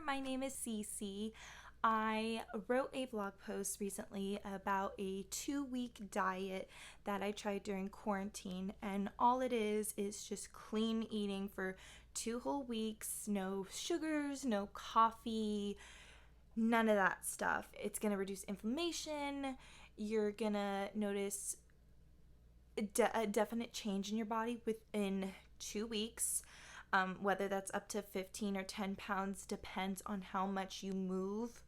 My name is Cece. I wrote a blog post recently about a 2-week diet that I tried during quarantine, and all it is just clean eating for 2 whole weeks. No sugars, no coffee, none of that stuff. It's gonna reduce inflammation. You're gonna notice a definite change in your body within 2 weeks. Whether that's up to 15 or 10 pounds depends on how much you move.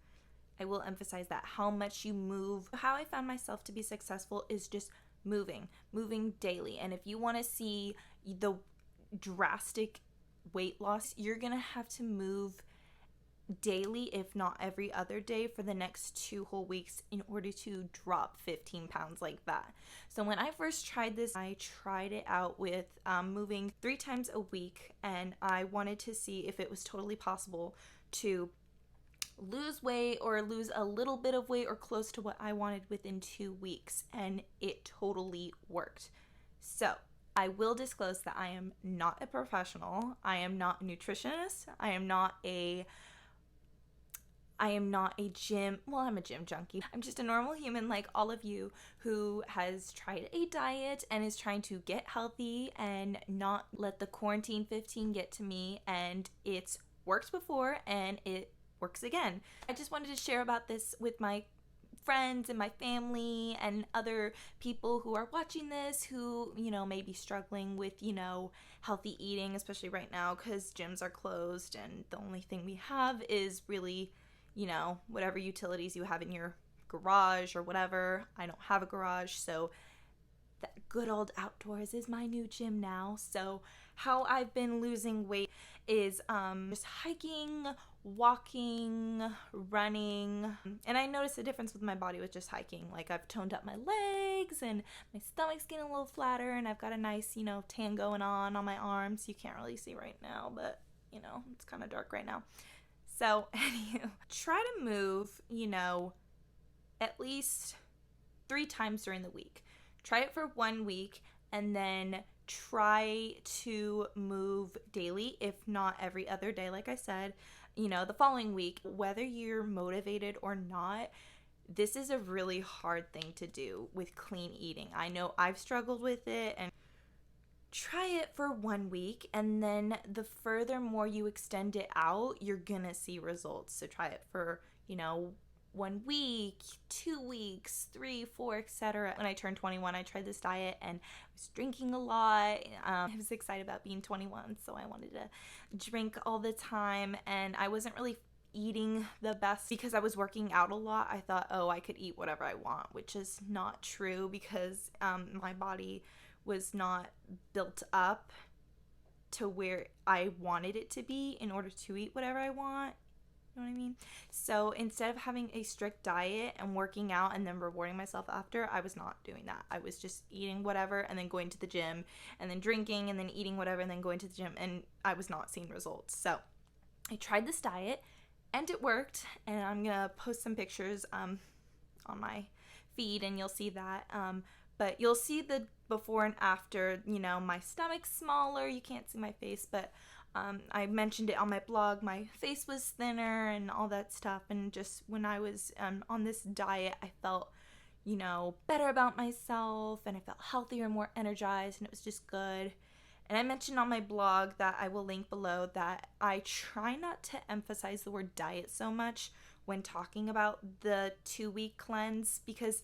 I will emphasize that, how much you move. How I found myself to be successful is just moving daily. And if you want to see the drastic weight loss, you're going to have to move daily, if not every other day, for the next 2 whole weeks in order to drop 15 pounds like that. So when I first tried this, I tried it out with moving 3 times a week, and I wanted to see if it was totally possible to lose weight or lose a little bit of weight or close to what I wanted within 2 weeks, and it totally worked. So I will disclose that I am not a professional. I am not a nutritionist. I am not a gym, well, I'm a gym junkie. I'm just a normal human like all of you who has tried a diet and is trying to get healthy and not let the quarantine 15 get to me, and it's worked before and it works again. I just wanted to share about this with my friends and my family and other people who are watching this who, may be struggling with, healthy eating, especially right now because gyms are closed and the only thing we have is really whatever utilities you have in your garage or whatever. I don't have a garage, so that good old outdoors is my new gym now. So how I've been losing weight is just hiking, walking, running. And I noticed a difference with my body with just hiking. Like, I've toned up my legs and my stomach's getting a little flatter, and I've got a nice, tan going on my arms. You can't really see right now, but it's kind of dark right now. So, anywho, try to move, at least 3 times during the week. Try it for 1 week and then try to move daily, if not every other day, like I said, the following week. Whether you're motivated or not, this is a really hard thing to do with clean eating. I know I've struggled with it, and try it for 1 week, and then the furthermore you extend it out, you're gonna see results. So try it for 1 week, 2 weeks, 3, 4, etc. When I turned 21, I tried this diet and I was drinking a lot. I was excited about being 21, so I wanted to drink all the time, and I wasn't really eating the best because I was working out a lot. I thought, I could eat whatever I want, which is not true because my body was not built up to where I wanted it to be in order to eat whatever I want. You know what I mean? So instead of having a strict diet and working out and then rewarding myself after, I was not doing that. I was just eating whatever and then going to the gym and then drinking and then eating whatever and then going to the gym, and I was not seeing results. So I tried this diet and it worked, and I'm gonna post some pictures on my feed and you'll see that. But you'll see the before and after. My stomach's smaller. You can't see my face, but I mentioned it on my blog. My face was thinner and all that stuff. And just when I was on this diet, I felt, better about myself, and I felt healthier and more energized, and it was just good. And I mentioned on my blog that I will link below that I try not to emphasize the word diet so much when talking about the 2-week cleanse, because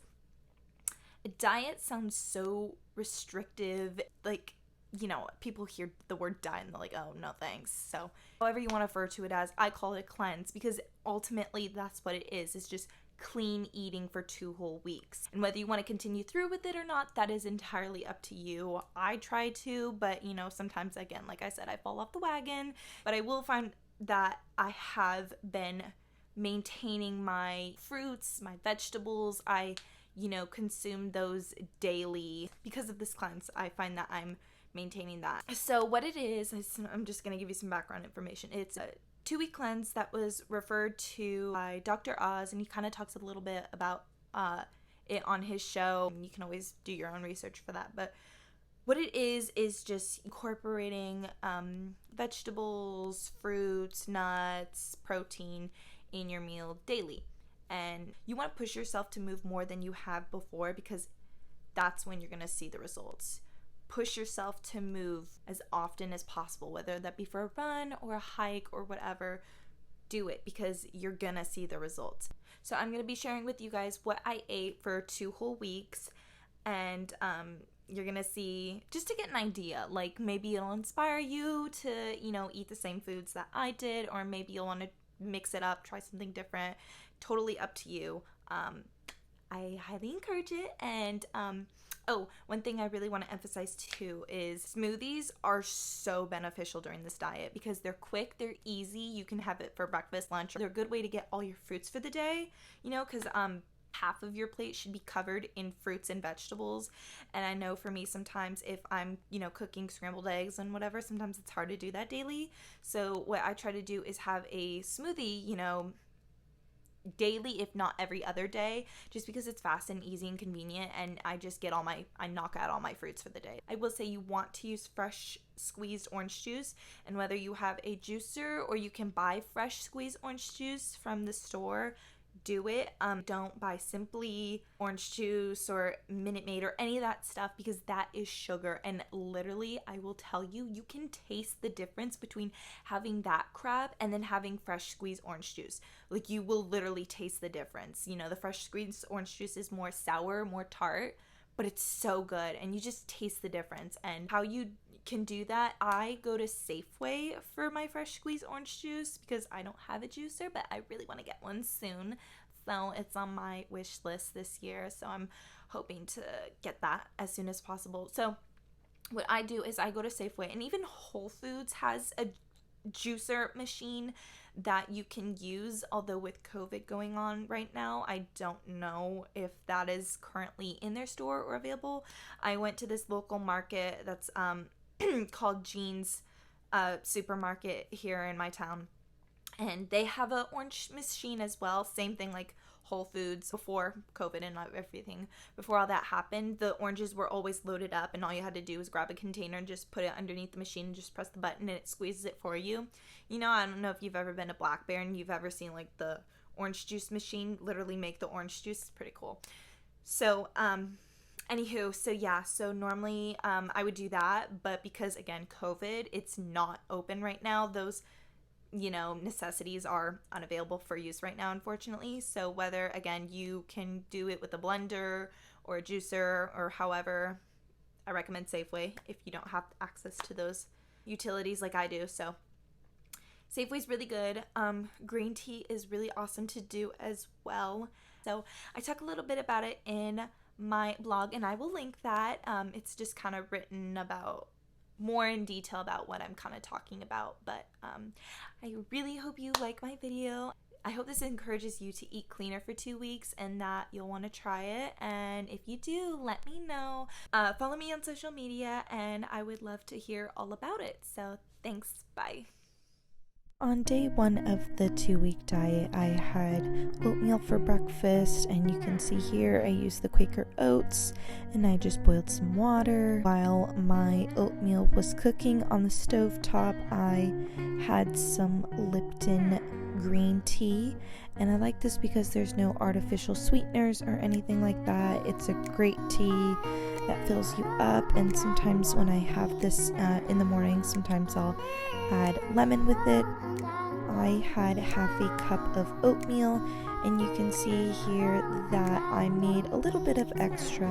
diet sounds so restrictive. Like, people hear the word diet and they're like, oh, no thanks. So however you want to refer to it as, I call it a cleanse because ultimately that's what it is. It's just clean eating for 2 whole weeks. And whether you want to continue through with it or not, that is entirely up to you. I try to, but sometimes, again, like I said, I fall off the wagon. But I will find that I have been maintaining my fruits, my vegetables. I consume those daily because of this cleanse. I find that I'm maintaining that. So what it is, I'm just going to give you some background information. It's a 2-week cleanse that was referred to by Dr. Oz, and he kind of talks a little bit about it on his show. You can always do your own research for that, but what it is just incorporating vegetables, fruits, nuts, protein in your meal daily. And you want to push yourself to move more than you have before, because that's when you're going to see the results. Push yourself to move as often as possible, whether that be for a run or a hike or whatever. Do it, because you're gonna see the results. So I'm gonna be sharing with you guys what I ate for 2 whole weeks, and you're gonna see, just to get an idea, like maybe it'll inspire you to, eat the same foods that I did, or maybe you'll want to mix it up, try something different. Totally up to you. I highly encourage it. And one thing I really want to emphasize too is smoothies are so beneficial during this diet, because they're quick, they're easy. You can have it for breakfast, lunch. They're a good way to get all your fruits for the day, because half of your plate should be covered in fruits and vegetables. And I know for me, sometimes if I'm, cooking scrambled eggs and whatever, sometimes it's hard to do that daily. So what I try to do is have a smoothie, daily, if not every other day, just because it's fast and easy and convenient, and I just I knock out all my fruits for the day. I will say you want to use fresh squeezed orange juice, and whether you have a juicer or you can buy fresh squeezed orange juice from the store, do it. Don't buy Simply orange juice or Minute Maid or any of that stuff, because that is sugar. And literally, I will tell you, you can taste the difference between having that crap and then having fresh squeezed orange juice. Like, you will literally taste the difference. The fresh squeezed orange juice is more sour, more tart, but it's so good, and you just taste the difference. And how you can do that, I go to Safeway for my fresh squeezed orange juice, because I don't have a juicer, but I really want to get one soon. So it's on my wish list this year, so I'm hoping to get that as soon as possible. So what I do is I go to Safeway, and even Whole Foods has a juicer machine that you can use, although with COVID going on right now, I don't know if that is currently in their store or available. I went to this local market that's called Jean's supermarket here in my town, and they have a orange machine as well. Same thing like Whole Foods before COVID and everything. Before all that happened, the oranges were always loaded up, and all you had to do was grab a container and just put it underneath the machine and just press the button, and it squeezes it for you. I don't know if you've ever been to Black Bear and you've ever seen like the orange juice machine literally make the orange juice. It's pretty cool. So so normally I would do that, but because again COVID, it's not open right now. Those necessities are unavailable for use right now, unfortunately. So whether, again, you can do it with a blender or a juicer or however, I recommend Safeway if you don't have access to those utilities like I do. So Safeway's really good. Green tea is really awesome to do as well. So I talk a little bit about it in my blog, and I will link that. It's just kind of written about more in detail about what I'm kind of talking about, but I really hope you like my video. I hope this encourages you to eat cleaner for 2 weeks and that you'll want to try it, and if you do, let me know. Follow me on social media, and I would love to hear all about it. So thanks, bye. On day 1 of the 2-week diet, I had oatmeal for breakfast, and you can see here I used the Quaker oats, and I just boiled some water. While my oatmeal was cooking on the stovetop, I had some Lipton green tea, and I like this because there's no artificial sweeteners or anything like that. It's a great tea that fills you up, and sometimes when I have this in the morning, sometimes I'll add lemon with it. I had half a cup of oatmeal, and you can see here that I made a little bit of extra,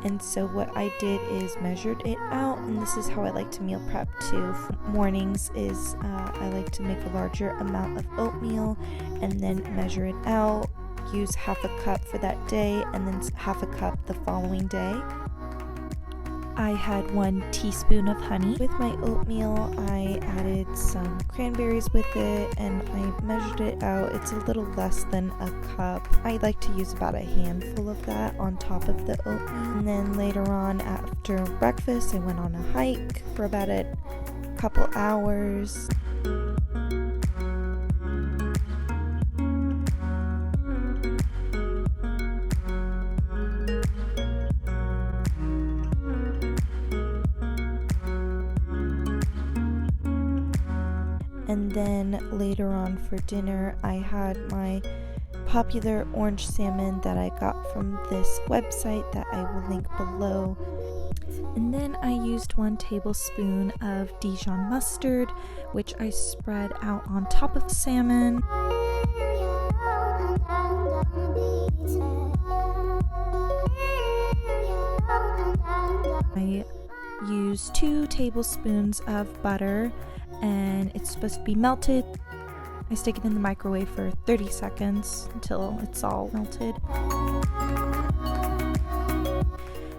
and so what I did is measured it out, and this is how I like to meal prep too. Mornings is I like to make a larger amount of oatmeal and then measure it out, use half a cup for that day and then half a cup the following day. I had 1 teaspoon of honey. With my oatmeal, I added some cranberries with it, and I measured it out. It's a little less than a cup. I like to use about a handful of that on top of the oatmeal. And then later on, after breakfast, I went on a hike for about a couple hours. And then later on for dinner, I had my popular orange salmon that I got from this website that I will link below. And then I used 1 tablespoon of Dijon mustard, which I spread out on top of the salmon. I used 2 tablespoons of butter, and it's supposed to be melted. I stick it in the microwave for 30 seconds until it's all melted.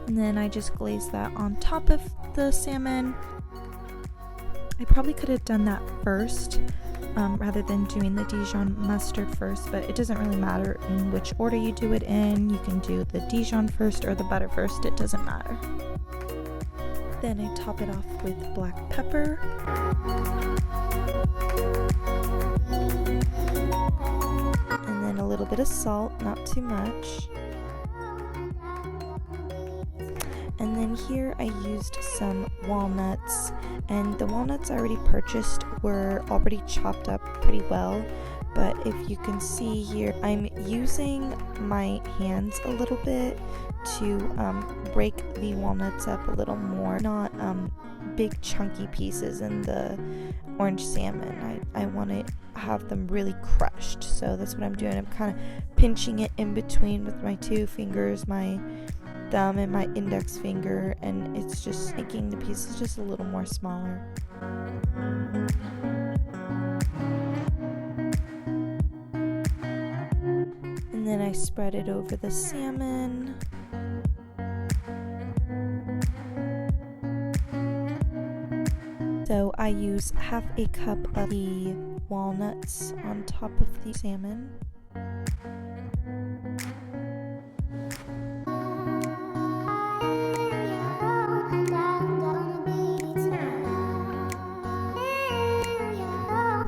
And then I just glaze that on top of the salmon. I probably could have done that first rather than doing the Dijon mustard first, but it doesn't really matter in which order you do it in. You can do the Dijon first or the butter first, it doesn't matter. Then I top it off with black pepper. And then a little bit of salt, not too much. And then here I used some walnuts, and the walnuts I already purchased were already chopped up pretty well, but if you can see here, I'm using my hands a little bit to break the walnuts up a little more, not big chunky pieces in the orange salmon. I want to have them really crushed, so that's what I'm doing. I'm kind of pinching it in between with my 2 fingers, my thumb and my index finger, and it's just making the pieces just a little more smaller. And then I spread it over the salmon. So I use half a cup of the walnuts on top of the salmon.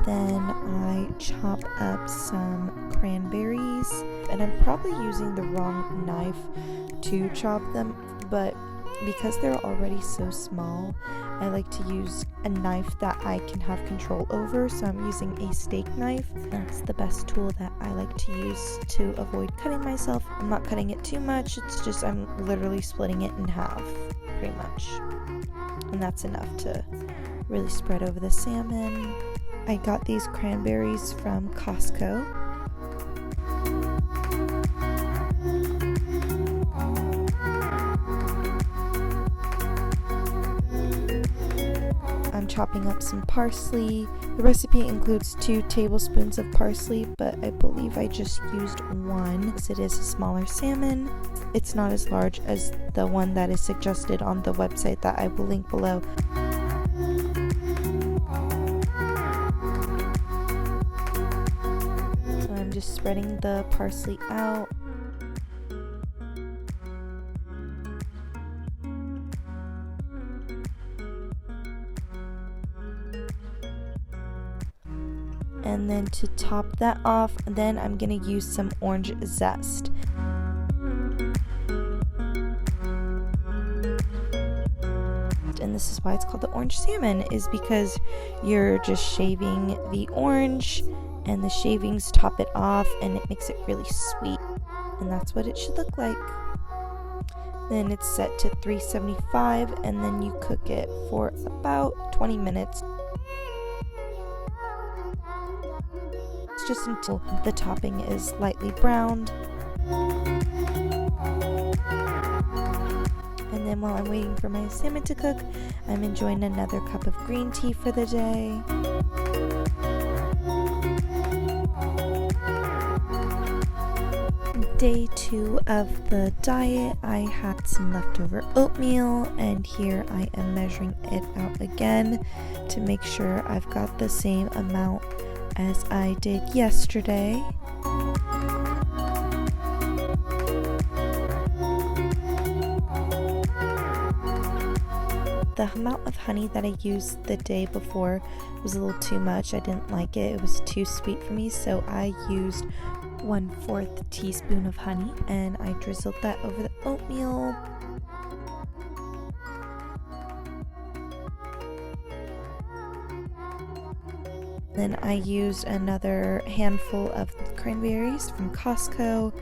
Then I chop up some cranberries, and I'm probably using the wrong knife to chop them, but because they're already so small, I like to use a knife that I can have control over, so I'm using a steak knife. That's the best tool that I like to use to avoid cutting myself. I'm not cutting it too much, it's just I'm literally splitting it in half, pretty much. And that's enough to really spread over the salmon. I got these cranberries from Costco. I'm chopping up some parsley. The recipe includes 2 tablespoons of parsley, but I believe I just used 1 because it is a smaller salmon. It's not as large as the one that is suggested on the website that I will link below. So I'm just spreading the parsley out. And then to top that off, then I'm going to use some orange zest. And this is why it's called the orange salmon, is because you're just shaving the orange and the shavings top it off and it makes it really sweet. And that's what it should look like. Then it's set to 375 and then you cook it for about 20 minutes. Just until the topping is lightly browned. And then while I'm waiting for my salmon to cook, I'm enjoying another cup of green tea for the day. Day 2 of the diet, I had some leftover oatmeal, and here I am measuring it out again to make sure I've got the same amount as I did yesterday. The amount of honey that I used the day before was a little too much. I didn't like it. It was too sweet for me, so I used 1/4 teaspoon of honey and I drizzled that over the oatmeal. Then I used another handful of cranberries from Costco,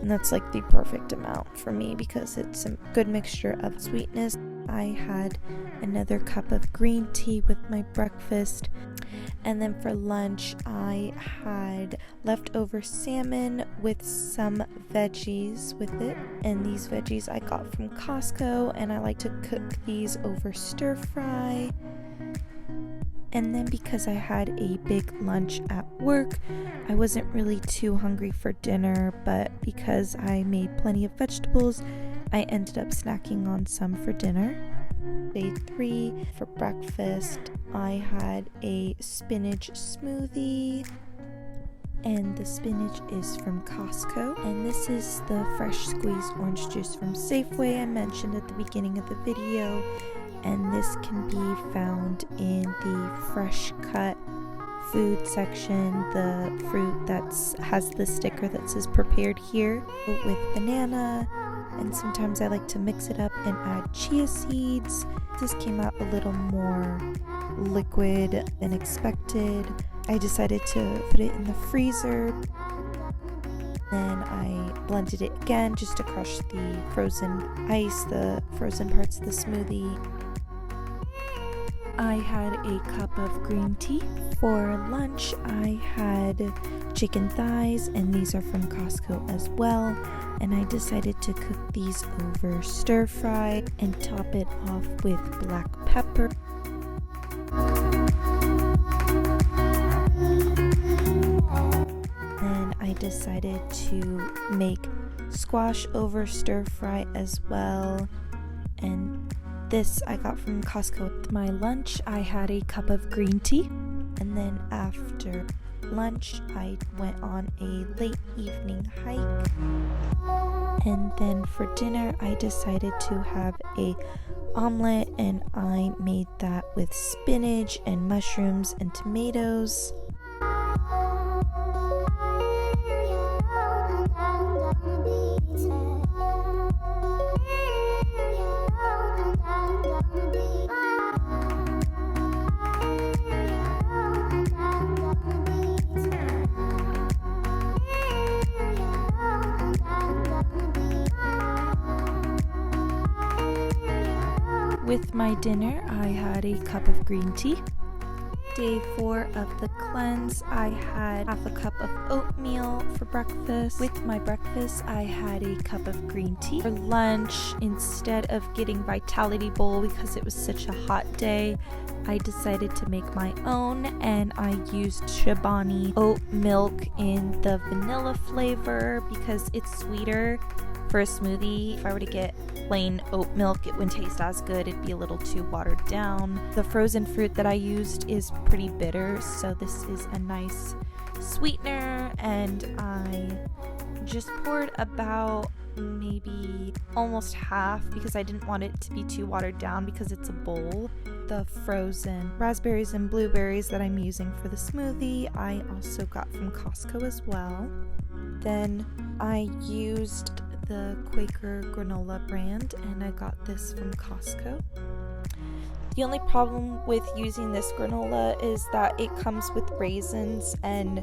and that's like the perfect amount for me because it's a good mixture of sweetness. I had another cup of green tea with my breakfast, and then for lunch I had leftover salmon with some veggies with it, and these veggies I got from Costco, and I like to cook these over stir fry. And then because I had a big lunch at work, I wasn't really too hungry for dinner, but because I made plenty of vegetables, I ended up snacking on some for dinner. Day 3, for breakfast, I had a spinach smoothie, and the spinach is from Costco, and this is the fresh squeezed orange juice from Safeway I mentioned at the beginning of the video, and this can be found in the fresh cut food section, the fruit that has the sticker that says prepared here with banana, and sometimes I like to mix it up and add chia seeds. This came out a little more liquid than expected. I decided to put it in the freezer. Then I blended it again just to crush the frozen ice, the frozen parts of the smoothie. I had a cup of green tea. For lunch, I had chicken thighs, and these are from Costco as well. And I decided to cook these over stir fry and top it off with black pepper. Then I decided to make squash over stir fry as well, and this I got from Costco. With my lunch, I had a cup of green tea, and then after lunch, I went on a late evening hike. And then for dinner, I decided to have a omelet, and I made that with spinach and mushrooms and tomatoes. With my dinner, I had a cup of green tea. Day 4 of the cleanse, I had half a cup of oatmeal for breakfast. With my breakfast, I had a cup of green tea. For lunch, instead of getting Vitality Bowl because it was such a hot day, I decided to make my own, and I used Chobani oat milk in the vanilla flavor because it's sweeter for a smoothie. If I were to get plain oat milk, it wouldn't taste as good. It'd be a little too watered down. The frozen fruit that I used is pretty bitter, so this is a nice sweetener, and I just poured about maybe almost half because I didn't want it to be too watered down because it's a bowl. The frozen raspberries and blueberries that I'm using for the smoothie, I also got from Costco as well. Then I used the Quaker granola brand, and I got this from Costco. The only problem with using this granola is that it comes with raisins, and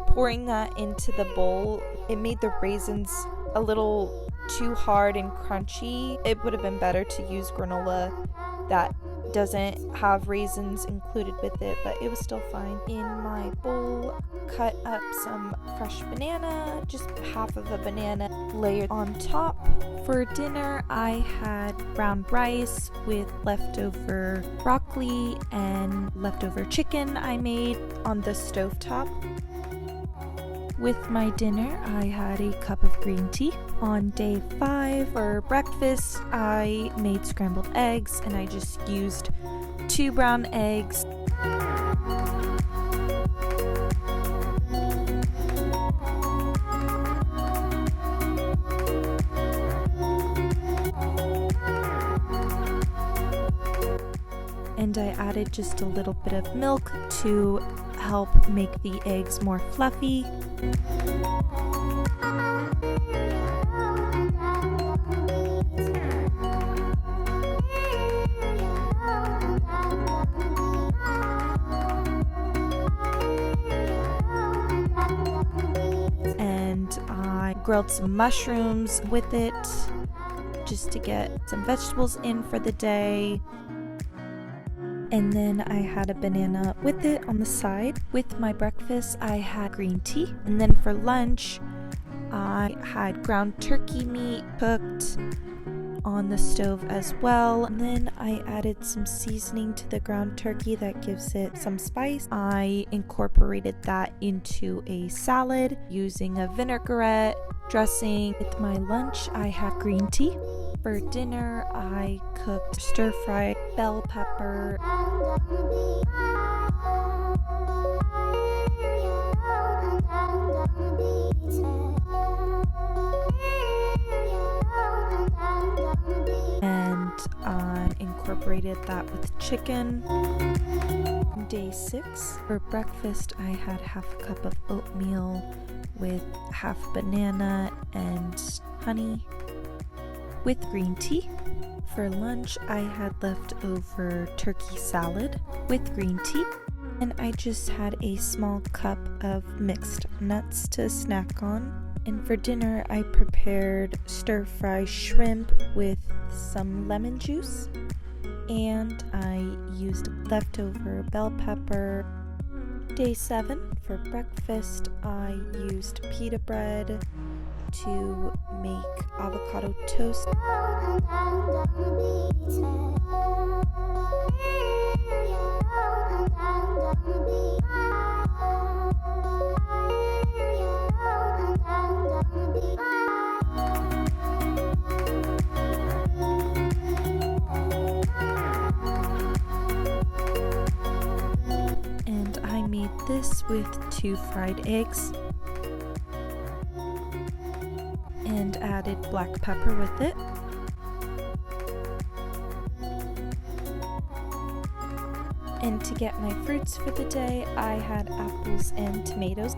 pouring that into the bowl, it made the raisins a little too hard and crunchy. It would have been better to use granola that doesn't have raisins included with it, but it was still fine. In my bowl, cut up some fresh banana, just half of a banana layered on top. For dinner, I had brown rice with leftover broccoli and leftover chicken I made on the stovetop. With my dinner, I had a cup of green tea. On day 5 for breakfast, I made scrambled eggs, and I just used 2 brown eggs. And I added just a little bit of milk to help make the eggs more fluffy. grilled some mushrooms with it just to get some vegetables in for the day. And then I had a banana with it on the side. With my breakfast, I had green tea. And then for lunch, I had ground turkey meat cooked on the stove as well. And then I added some seasoning to the ground turkey that gives it some spice. I incorporated that into a salad using a vinaigrette dressing. With my lunch, I had green tea. For dinner, I cooked stir-fried bell pepper. And I incorporated that with chicken. Day 6. For breakfast, I had half a cup of oatmeal with half banana and honey with green tea. For lunch, I had leftover turkey salad with green tea. And I just had a small cup of mixed nuts to snack on. And for dinner, I prepared stir-fry shrimp with some lemon juice. And I used leftover bell pepper. Day 7, for breakfast, I used pita bread to make avocado toast. And I made this with 2 fried eggs and added black pepper with it. And to get my fruits for the day, I had apples and tomatoes.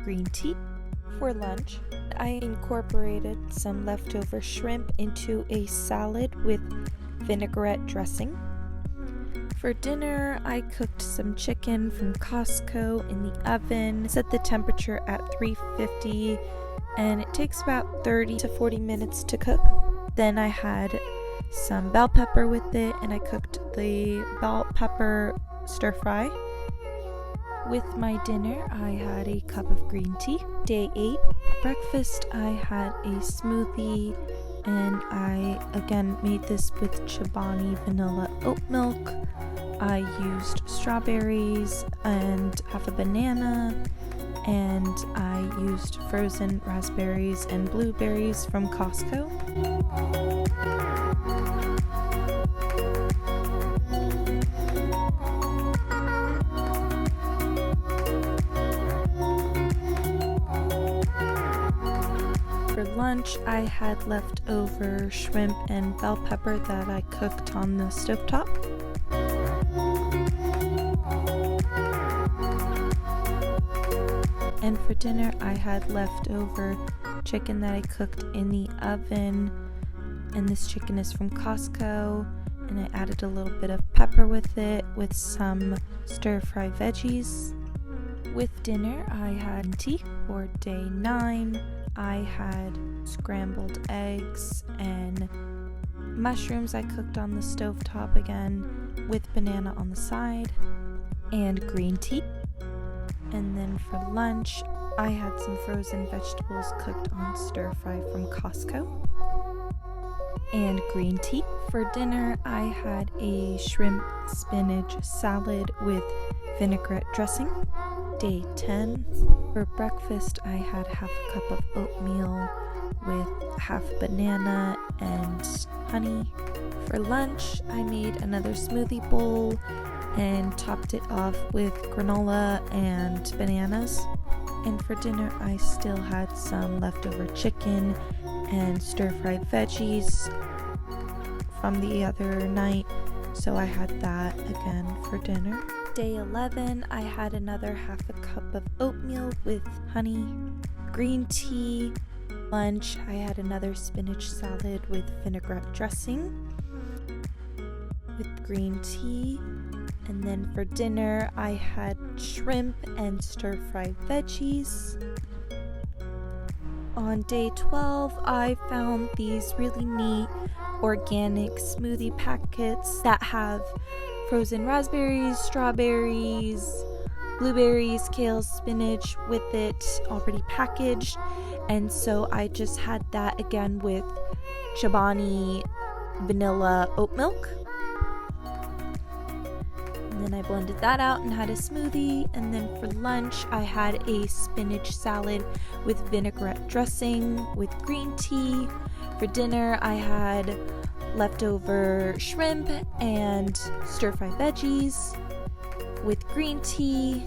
Green tea. For lunch, I incorporated some leftover shrimp into a salad with vinaigrette dressing. For dinner, I cooked some chicken from Costco in the oven, set the temperature at 350, and it takes about 30 to 40 minutes to cook. Then I had some bell pepper with it, and I cooked the bell pepper stir fry. With my dinner, I had a cup of green tea. Day 8, breakfast, I had a smoothie, and I again made this with Chobani vanilla oat milk. I used strawberries and half a banana, and I used frozen raspberries and blueberries from Costco. For lunch, I had leftover shrimp and bell pepper that I cooked on the stovetop. And for dinner, I had leftover chicken that I cooked in the oven. And this chicken is from Costco. And I added a little bit of pepper with it with some stir-fry veggies. With dinner, I had tea. For day 9, I had scrambled eggs and mushrooms I cooked on the stovetop again with banana on the side and green tea. And then for lunch, I had some frozen vegetables cooked on stir fry from Costco and green tea. For dinner, I had a shrimp spinach salad with vinaigrette dressing. Day 10. For breakfast, I had half a cup of oatmeal with half banana and honey. For lunch, I made another smoothie bowl and topped it off with granola and bananas. And for dinner, I still had some leftover chicken and stir-fried veggies from the other night, so I had that again for dinner. Day 11, I had another half a cup of oatmeal with honey, green tea. Lunch, I had another spinach salad with vinaigrette dressing with green tea. And then for dinner, I had shrimp and stir-fried veggies. On day 12, I found these really neat organic smoothie packets that have frozen raspberries, strawberries, blueberries, kale, spinach with it already packaged. And so I just had that again with Chobani vanilla oat milk. And then I blended that out and had a smoothie. And then for lunch, I had a spinach salad with vinaigrette dressing with green tea. For dinner, I had leftover shrimp and stir-fried veggies with green tea.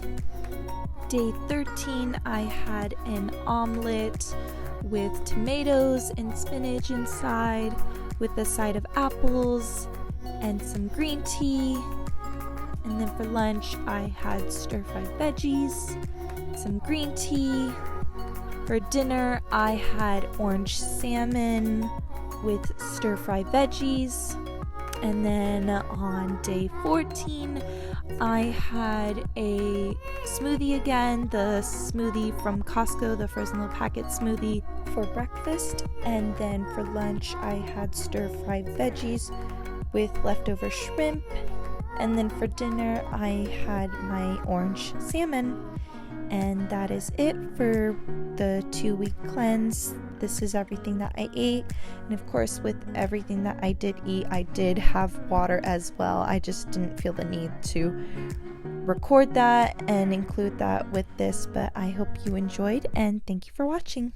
Day 13, I had an omelet with tomatoes and spinach inside with a side of apples and some green tea. And then for lunch, I had stir-fried veggies, some green tea. For dinner, I had orange salmon with stir-fried veggies. And then on day 14, I had a smoothie again, the smoothie from Costco, the frozen little packet smoothie for breakfast. And then for lunch, I had stir-fried veggies with leftover shrimp. And then for dinner, I had my orange salmon. And that is it for the 2-week cleanse. This is everything that I ate. And of course, with everything that I did eat, I did have water as well. I just didn't feel the need to record that and include that with this. But I hope you enjoyed, and thank you for watching.